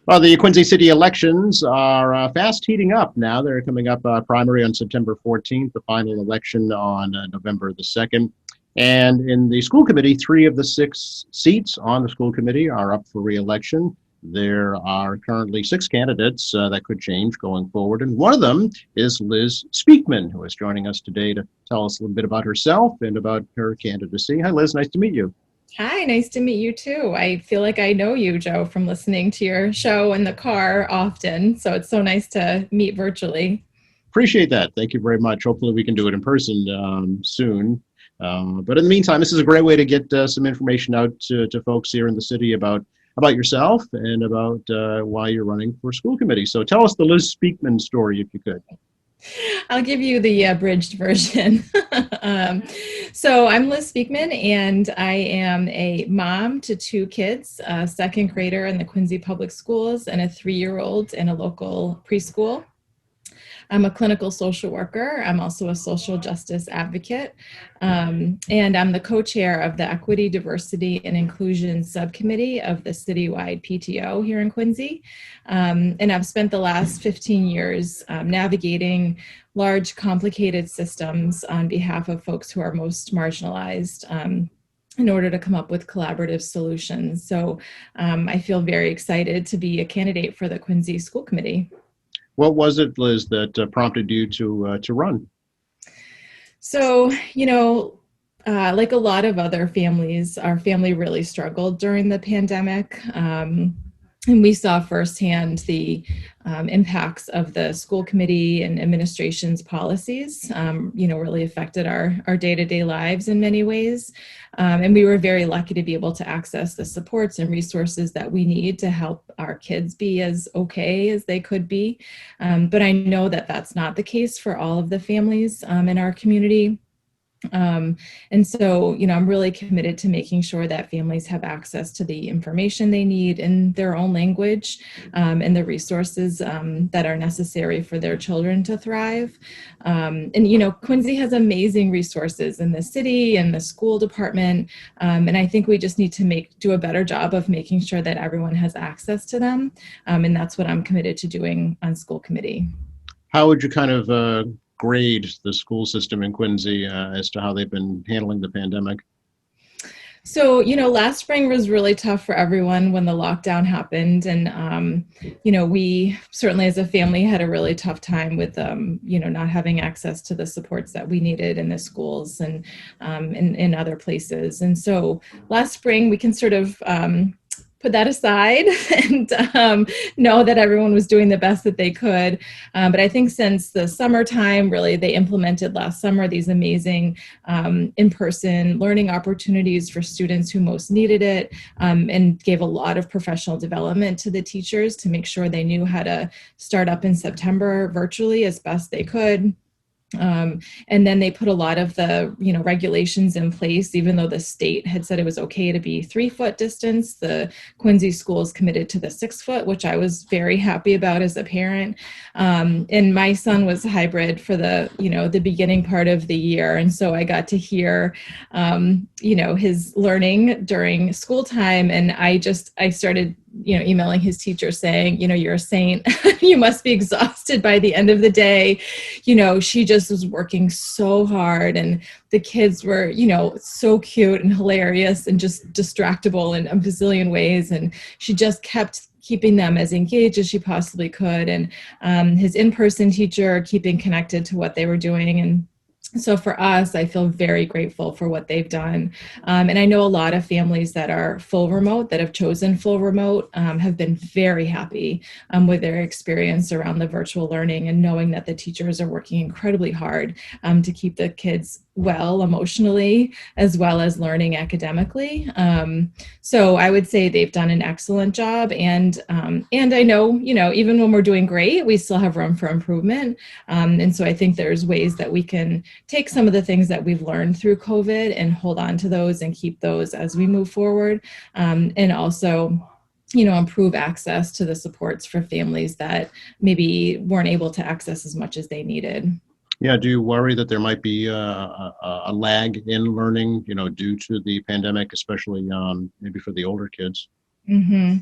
Well, the Quincy City elections are fast heating up now. They're coming up primary on September 14th, the final election on November the 2nd. And in the school committee, three of the six seats on the school committee are up for reelection. There are currently six candidates that could change going forward. And one of them is Liz Speakman, who is joining us today to tell us a little bit about herself and about her candidacy. Hi, Liz. Nice to meet you. Hi, nice to meet you too. I feel like I know you, Joe, from listening to your show in the car often. So it's so nice to meet virtually. Appreciate that. Thank you very much. Hopefully, we can do it in person soon. But in the meantime, this is a great way to get some information out to folks here in the city about yourself and about why you're running for school committee. So tell us the Liz Speakman story, if you could. I'll give you the abridged version. um, so I'm Liz Speakman, and I am a mom to two kids, a second grader in the Quincy Public Schools and a 3-year-old in a local preschool. I'm a clinical social worker. I'm also a social justice advocate. And I'm the co-chair of the Equity, Diversity, and Inclusion Subcommittee of the citywide PTO here in Quincy. And I've spent the last 15 years navigating large, complicated systems on behalf of folks who are most marginalized. In order to come up with collaborative solutions. So I feel very excited to be a candidate for the Quincy School Committee. What was it, Liz, that prompted you to run? So, like a lot of other families, our family really struggled during the pandemic. And we saw firsthand the impacts of the school committee and administration's policies, really affected our day-to-day lives in many ways. And we were very lucky to be able to access the supports and resources that we need to help our kids be as okay as they could be. But I know that that's not the case for all of the families in our community. And so, I'm really committed to making sure that families have access to the information they need in their own language, and the resources that are necessary for their children to thrive. Quincy has amazing resources in the city and the school department. And I think we just need to do a better job of making sure that everyone has access to them. And that's what I'm committed to doing on school committee. How would you kind of grade the school system in Quincy as to how they've been handling the pandemic? So, last spring was really tough for everyone when the lockdown happened. And, we certainly as a family had a really tough time with, not having access to the supports that we needed in the schools and in other places. And so last spring we can sort of put that aside and know that everyone was doing the best that they could. But I think since the summertime, really, they implemented last summer these amazing in-person learning opportunities for students who most needed it, and gave a lot of professional development to the teachers to make sure they knew how to start up in September virtually as best they could. And then they put a lot of the, regulations in place, even though the state had said it was okay to be 3-foot distance. The Quincy schools committed to the 6-foot, which I was very happy about as a parent. And my son was hybrid for the beginning part of the year. And so I got to hear, his learning during school time. And I started emailing his teacher saying, you're a saint. You must be exhausted by the end of the day. She just was working so hard, and the kids were, so cute and hilarious and just distractible in a bazillion ways. And she just kept keeping them as engaged as she possibly could. And his in-person teacher keeping connected to what they were doing. And so for us, I feel very grateful for what they've done. And I know a lot of families that are full remote, that have chosen full remote, have been very happy with their experience around the virtual learning, and knowing that the teachers are working incredibly hard to keep the kids well emotionally as well as learning academically. So I would say they've done an excellent job. And I know, even when we're doing great, we still have room for improvement. And so I think there's ways that we can take some of the things that we've learned through COVID and hold on to those and keep those as we move forward. And also, improve access to the supports for families that maybe weren't able to access as much as they needed. Yeah, do you worry that there might be a lag in learning, due to the pandemic, especially maybe for the older kids? Hmm.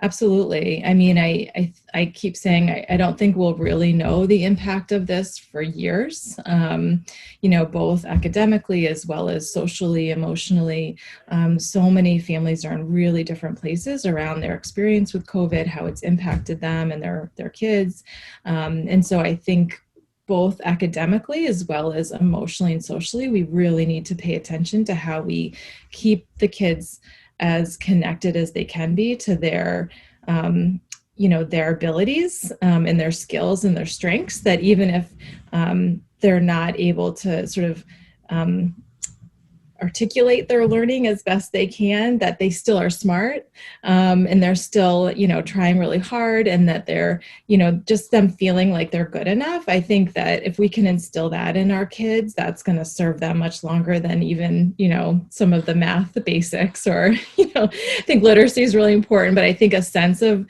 Absolutely. I mean, I keep saying I don't think we'll really know the impact of this for years, both academically as well as socially, emotionally. So many families are in really different places around their experience with COVID, how it's impacted them and their kids. And so I think both academically as well as emotionally and socially, we really need to pay attention to how we keep the kids as connected as they can be to um, their abilities and their skills and their strengths, that even if they're not able to sort of um, articulate their learning as best they can, that they still are smart, and they're still trying really hard, and that they're just them feeling like they're good enough. I think that if we can instill that in our kids, that's going to serve them much longer than even some of the math, the basics, or I think literacy is really important, but I think a sense of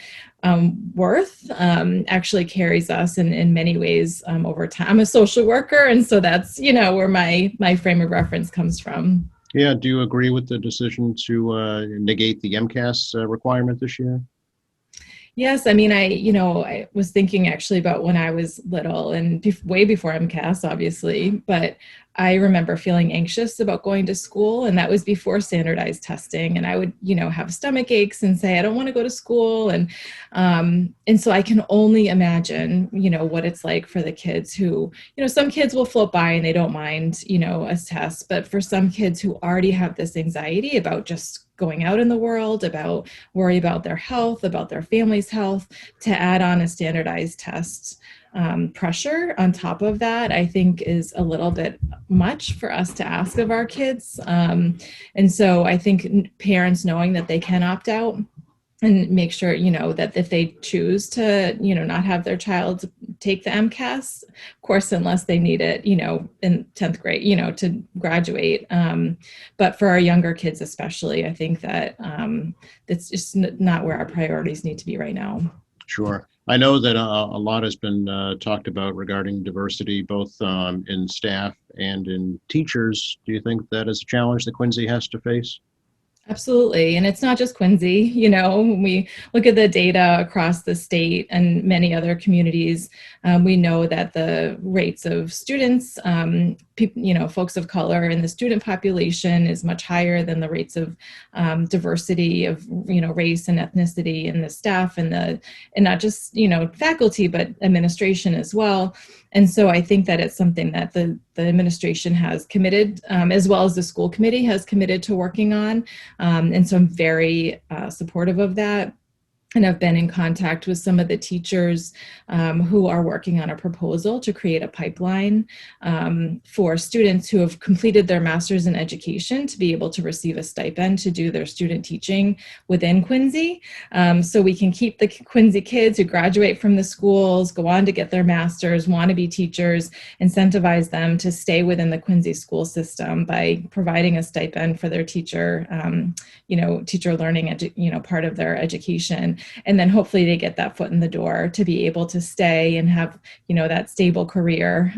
worth actually carries us in many ways over time. I'm a social worker, and so that's where my frame of reference comes from. Yeah, do you agree with the decision to negate the MCAS requirement this year? Yes, I mean, I was thinking actually about when I was little and way before MCAS, obviously, but I remember feeling anxious about going to school, and that was before standardized testing. And I would, have stomach aches and say, I don't want to go to school. And so I can only imagine, what it's like for the kids who, some kids will float by and they don't mind, a test, but for some kids who already have this anxiety about just going out in the world, about worry about their health, about their family's health, to add on a standardized test pressure on top of that, I think is a little bit much for us to ask of our kids. And so I think parents knowing that they can opt out and make sure, that if they choose to, not have their child take the MCAS, of course, unless they need it, in 10th grade, to graduate. But for our younger kids, especially, I think that that's just not where our priorities need to be right now. Sure. I know that a lot has been talked about regarding diversity, both in staff and in teachers. Do you think that is a challenge that Quincy has to face? Absolutely. And it's not just Quincy. When we look at the data across the state and many other communities, we know that the rates of students, folks of color in the student population is much higher than the rates of diversity of, race and ethnicity in the staff and not just, faculty, but administration as well. And so I think that it's something that the administration has committed, as well as the school committee has committed to working on. And so I'm very supportive of that. And I've been in contact with some of the teachers who are working on a proposal to create a pipeline for students who have completed their master's in education to be able to receive a stipend to do their student teaching within Quincy. So we can keep the Quincy kids who graduate from the schools, go on to get their master's, want to be teachers, incentivize them to stay within the Quincy school system by providing a stipend for their teacher, teacher learning, part of their education. And then hopefully they get that foot in the door to be able to stay and have, that stable career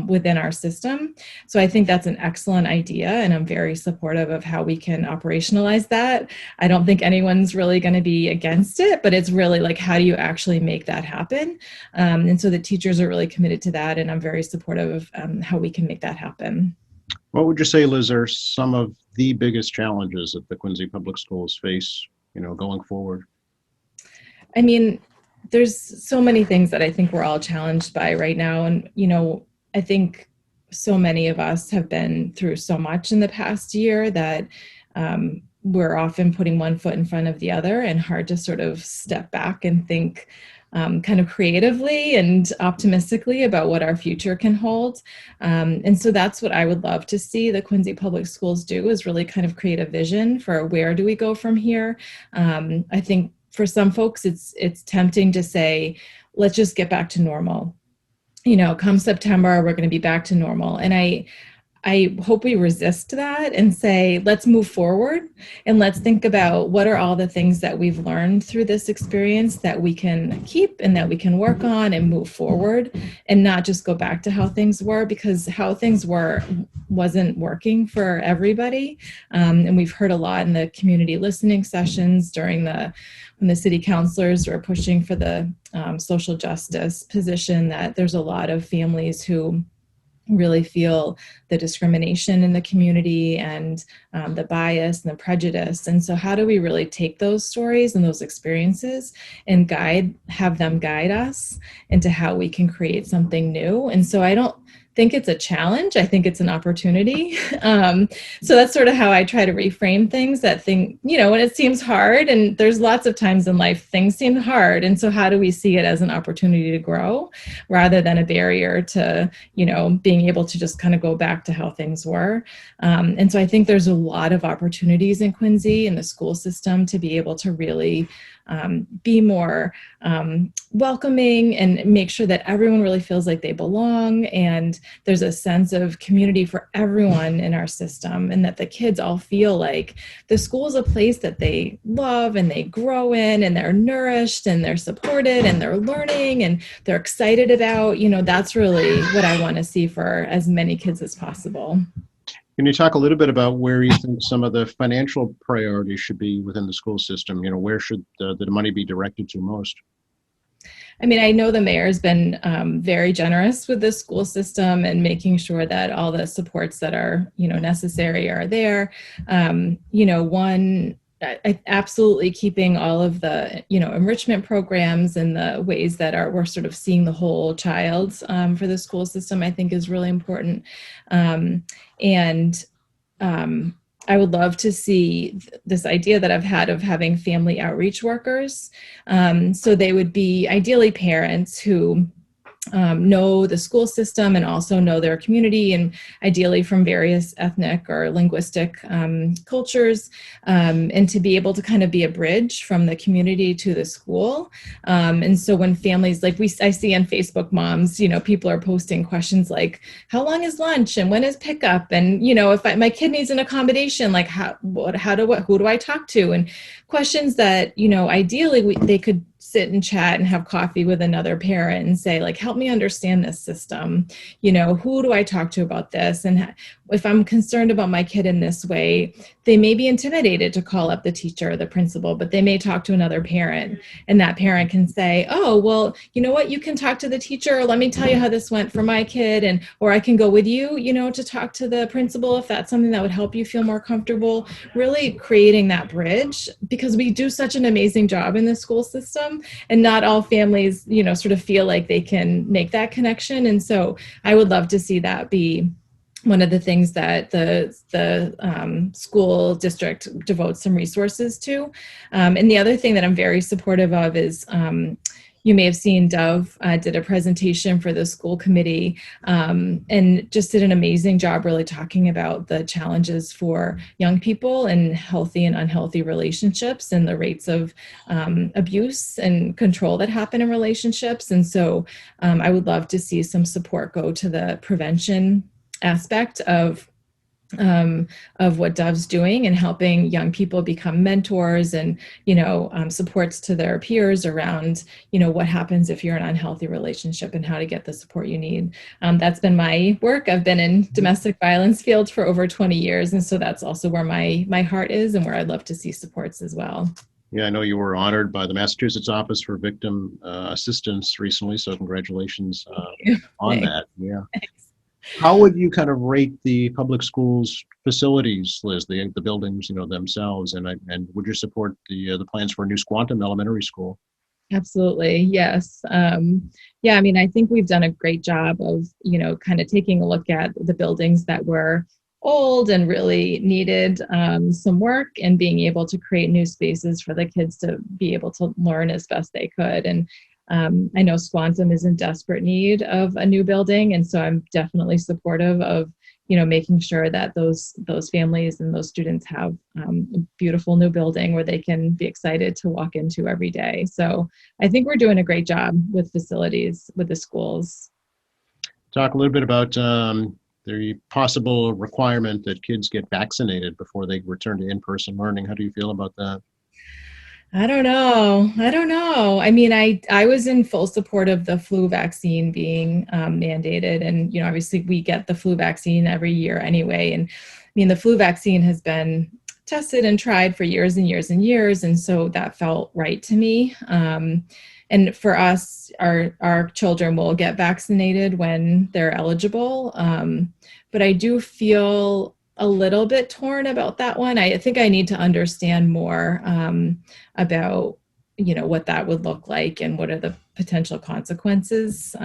within our system. So I think that's an excellent idea, and I'm very supportive of how we can operationalize that. I don't think anyone's really going to be against it, but it's really like, how do you actually make that happen? And so the teachers are really committed to that, and I'm very supportive of how we can make that happen. What would you say, Liz, are some of the biggest challenges that the Quincy Public Schools face, going forward? I mean, there's so many things that I think we're all challenged by right now. And, I think so many of us have been through so much in the past year that we're often putting one foot in front of the other, and hard to sort of step back and think kind of creatively and optimistically about what our future can hold. And so that's what I would love to see the Quincy Public Schools do, is really kind of create a vision for where do we go from here. I think for some folks, it's tempting to say, let's just get back to normal. Come September, we're going to be back to normal. And I hope we resist that and say, let's move forward and let's think about what are all the things that we've learned through this experience that we can keep and that we can work on and move forward, and not just go back to how things were, because how things were wasn't working for everybody. And we've heard a lot in the community listening sessions during when the city councilors were pushing for the social justice position, that there's a lot of families who really feel the discrimination in the community and the bias and the prejudice. And so how do we really take those stories and those experiences and have them guide us into how we can create something new? And so I don't think it's a challenge. I think it's an opportunity. So that's sort of how I try to reframe things, when it seems hard, and there's lots of times in life things seem hard. And so how do we see it as an opportunity to grow rather than a barrier to, being able to just kind of go back to how things were. And so I think there's a lot of opportunities in Quincy in the school system to be able to really be more welcoming and make sure that everyone really feels like they belong, and there's a sense of community for everyone in our system, and that the kids all feel like the school is a place that they love and they grow in, and they're nourished and they're supported and they're learning and they're excited about. That's really what I want to see for as many kids as possible. Can you talk a little bit about where you think some of the financial priorities should be within the school system? Where should the money be directed to most? I mean, I know the mayor's been very generous with the school system and making sure that all the supports that are, necessary are there. Absolutely keeping all of the, enrichment programs and the ways that we're sort of seeing the whole child for the school system, I think is really important. I would love to see this idea that I've had of having family outreach workers. So they would be ideally parents who know the school system and also know their community, and ideally from various ethnic or linguistic cultures, and to be able to kind of be a bridge from the community to the school. And so when families, I see on Facebook moms, people are posting questions like, how long is lunch and when is pickup? And, if my kid needs an accommodation, like who do I talk to? And questions that, ideally they could sit and chat and have coffee with another parent and say, like, help me understand this system. Who do I talk to about this? And if I'm concerned about my kid in this way, they may be intimidated to call up the teacher or the principal, but they may talk to another parent, and that parent can say, oh, well, you know what, you can talk to the teacher, or let me tell you how this went for my kid, or I can go with you, to talk to the principal if that's something that would help you feel more comfortable. Really creating that bridge, because we do such an amazing job in the school system, and not all families, sort of feel like they can make that connection. And so I would love to see that be one of the things that the school district devotes some resources to. And the other thing that I'm very supportive of is, you may have seen Dove did a presentation for the school committee, and just did an amazing job really talking about the challenges for young people and healthy and unhealthy relationships, and the rates of abuse and control that happen in relationships. And so I would love to see some support go to the prevention aspect of what Dove's doing, and helping young people become mentors and, supports to their peers around, what happens if you're in an unhealthy relationship and how to get the support you need. That's been my work. I've been in domestic violence field for over 20 years. And so that's also where my heart is, and where I'd love to see supports as well. Yeah, I know you were honored by the Massachusetts Office for Victim Assistance recently, so congratulations on Thanks. that. Yeah. Thanks. How would you kind of rate the public schools facilities, Liz, the buildings, themselves, and would you support the plans for a new Squantum Elementary School? Absolutely. Yes. Yeah, I mean, I think we've done a great job of, kind of taking a look at the buildings that were old and really needed some work, and being able to create new spaces for the kids to be able to learn as best they could. And I know Squantum is in desperate need of a new building, and so I'm definitely supportive of, making sure that those families and those students have a beautiful new building where they can be excited to walk into every day. So I think we're doing a great job with facilities with the schools. Talk a little bit about the possible requirement that kids get vaccinated before they return to in-person learning. How do you feel about that? I don't know. I don't know. I mean, I was in full support of the flu vaccine being mandated. And, obviously we get the flu vaccine every year anyway. And I mean, the flu vaccine has been tested and tried for years and years and years. And so that felt right to me. And for us, our children will get vaccinated when they're eligible. But I do feel a little bit torn about that one. I think I need to understand more about, what that would look like and what are the potential consequences.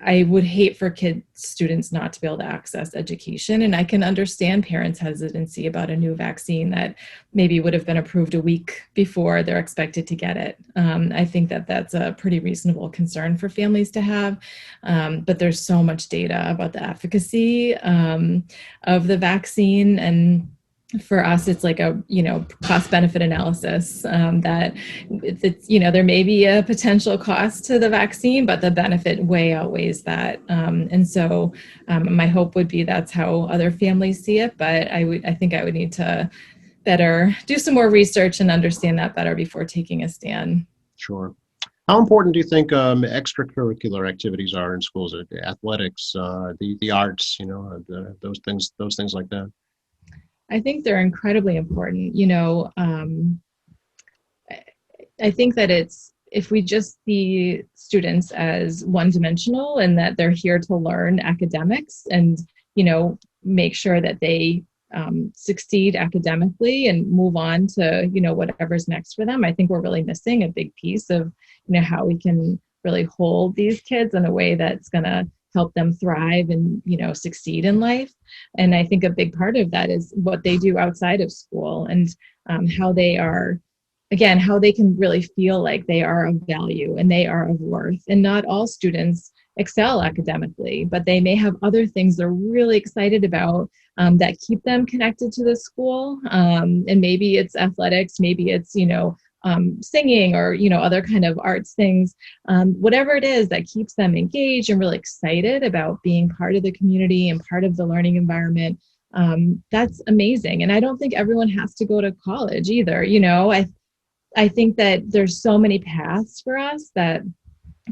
I would hate for students not to be able to access education. And I can understand parents' hesitancy about a new vaccine that maybe would have been approved a week before they're expected to get it. I think that that's a pretty reasonable concern for families to have. But there's so much data about the efficacy of the vaccine. And for us, it's like a, cost benefit analysis that it's, there may be a potential cost to the vaccine, but the benefit way outweighs that. And so my hope would be that's how other families see it. But I think I would need to better do some more research and understand that better before taking a stand. Sure. How important do you think extracurricular activities are in schools? Athletics, the arts, those things like that. I think they're incredibly important. I think that if we just see students as one-dimensional and that they're here to learn academics and, make sure that they succeed academically and move on to, whatever's next for them, I think we're really missing a big piece of, how we can really hold these kids in a way that's going to help them thrive and, succeed in life. And I think a big part of that is what they do outside of school and how they are, again, how they can really feel like they are of value and they are of worth. And not all students excel academically, but they may have other things they're really excited about that keep them connected to the school. And maybe it's athletics, maybe it's, singing or, other kind of arts things, whatever it is that keeps them engaged and really excited about being part of the community and part of the learning environment. That's amazing. And I don't think everyone has to go to college either. I think that there's so many paths for us that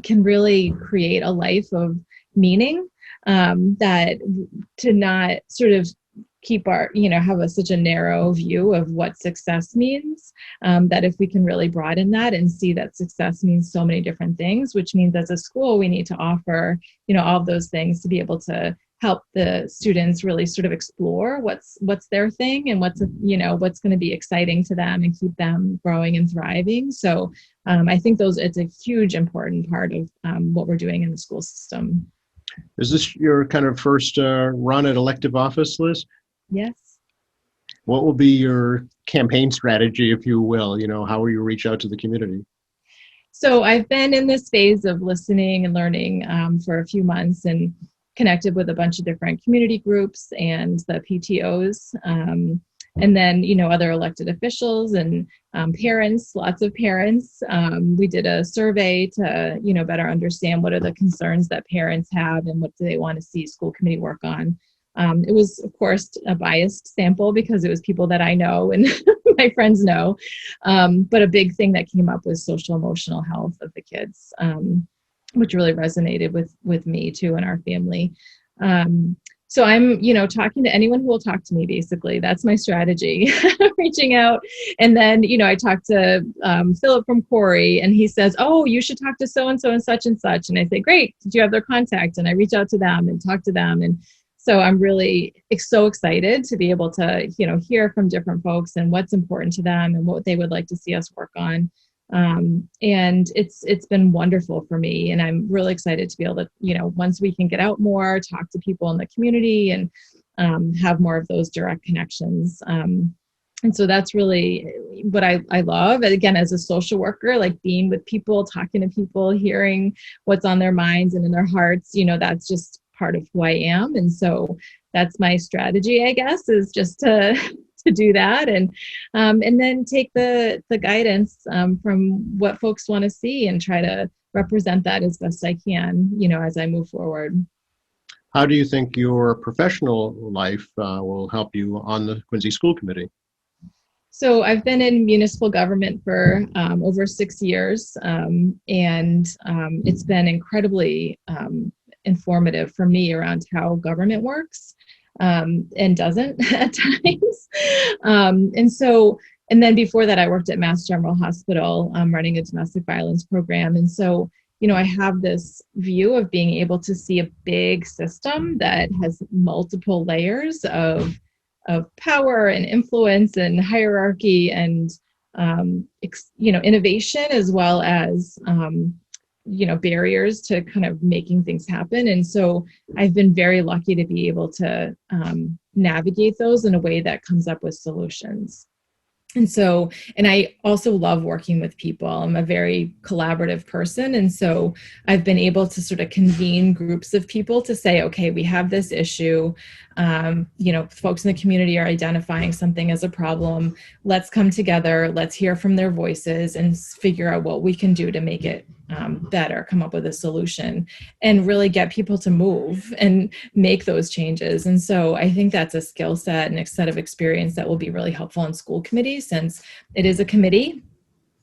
can really create a life of meaning, that to not sort of keep our, have such a narrow view of what success means, that if we can really broaden that and see that success means so many different things, which means as a school, we need to offer, all of those things to be able to help the students really sort of explore what's their thing and what's going to be exciting to them and keep them growing and thriving. So I think it's a huge important part of what we're doing in the school system. Is this your kind of first run at elective office, Liz? Yes. What will be your campaign strategy, if you will? How will you reach out to the community? So I've been in this phase of listening and learning for a few months and connected with a bunch of different community groups and the PTOs, and then, other elected officials and parents, lots of parents. We did a survey to, better understand what are the concerns that parents have and what do they want to see school committee work on. It was, of course, a biased sample because it was people that I know and my friends know. But a big thing that came up was social emotional health of the kids, which really resonated with me too and our family. So I'm, talking to anyone who will talk to me, basically. That's my strategy, reaching out. And then, I talked to Philip from Corey, and he says, oh, you should talk to so-and-so and such and such. And I say, great, did you have their contact? And I reach out to them and talk to them. And so I'm really so excited to be able to, hear from different folks and what's important to them and what they would like to see us work on. And it's been wonderful for me. And I'm really excited to be able to, once we can get out more, talk to people in the community and have more of those direct connections. And so that's really what I love. And again, as a social worker, like being with people, talking to people, hearing what's on their minds and in their hearts, that's just part of who I am. And so that's my strategy, I guess, is just to do that and then take the guidance from what folks want to see and try to represent that as best I can, as I move forward. How do you think your professional life will help you on the Quincy School Committee? So I've been in municipal government for over 6 years, and it's been incredibly informative for me around how government works and doesn't at times. And then before that, I worked at Mass General Hospital running a domestic violence program. And so, I have this view of being able to see a big system that has multiple layers of power and influence and hierarchy and innovation, as well as barriers to kind of making things happen. And so I've been very lucky to be able to navigate those in a way that comes up with solutions. And I also love working with people. I'm a very collaborative person. And so I've been able to sort of convene groups of people to say, okay, we have this issue. Folks in the community are identifying something as a problem. Let's come together. Let's hear from their voices and figure out what we can do to make it better, come up with a solution, and really get people to move and make those changes. And so I think that's a skill set and a set of experience that will be really helpful in school committees, since it is a committee.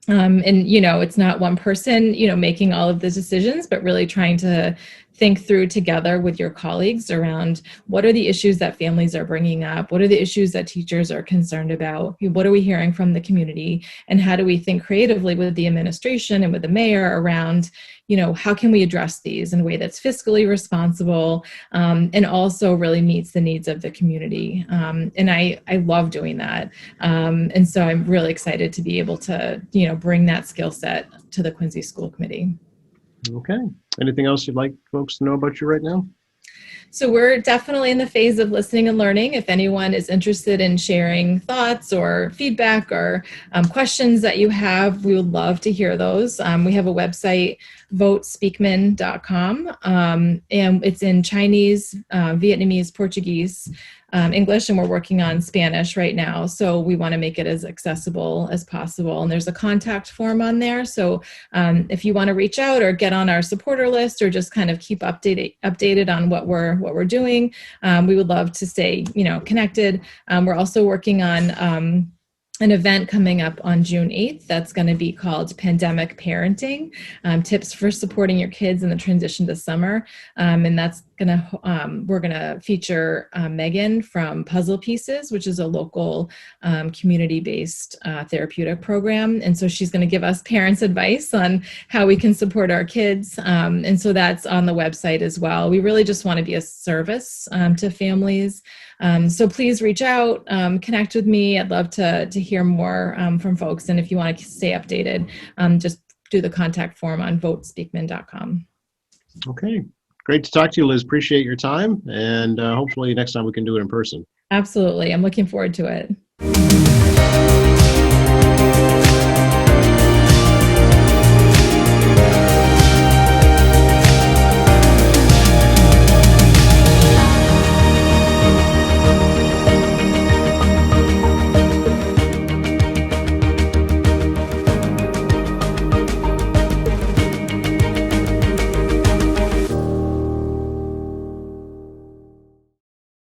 It's not one person, making all of the decisions, but really trying to think through together with your colleagues around what are the issues that families are bringing up? What are the issues that teachers are concerned about? What are we hearing from the community? And how do we think creatively with the administration and with the mayor around, how can we address these in a way that's fiscally responsible and also really meets the needs of the community? And I love doing that. And so I'm really excited to be able to, bring that skill set to the Quincy School Committee. Okay. Anything else you'd like folks to know about you right now? So we're definitely in the phase of listening and learning. If anyone is interested in sharing thoughts or feedback or questions that you have, we would love to hear those. We have a website, votespeakman.com, and it's in Chinese, Vietnamese, Portuguese, English, and we're working on Spanish right now. So we want to make it as accessible as possible. And there's a contact form on there. So if you want to reach out or get on our supporter list or just kind of keep updated on what we're doing, we would love to stay, connected. We're also working on an event coming up on June 8th that's going to be called Pandemic Parenting, Tips for Supporting Your Kids in the Transition to Summer. And that's we're going to feature Megan from Puzzle Pieces, which is a local community-based therapeutic program. And so she's going to give us parents advice on how we can support our kids. And so that's on the website as well. We really just want to be a service to families. So please reach out, connect with me. I'd love to hear more from folks. And if you want to stay updated, just do the contact form on votespeakman.com. Okay. Great to talk to you, Liz. Appreciate your time. And hopefully next time we can do it in person. Absolutely. I'm looking forward to it.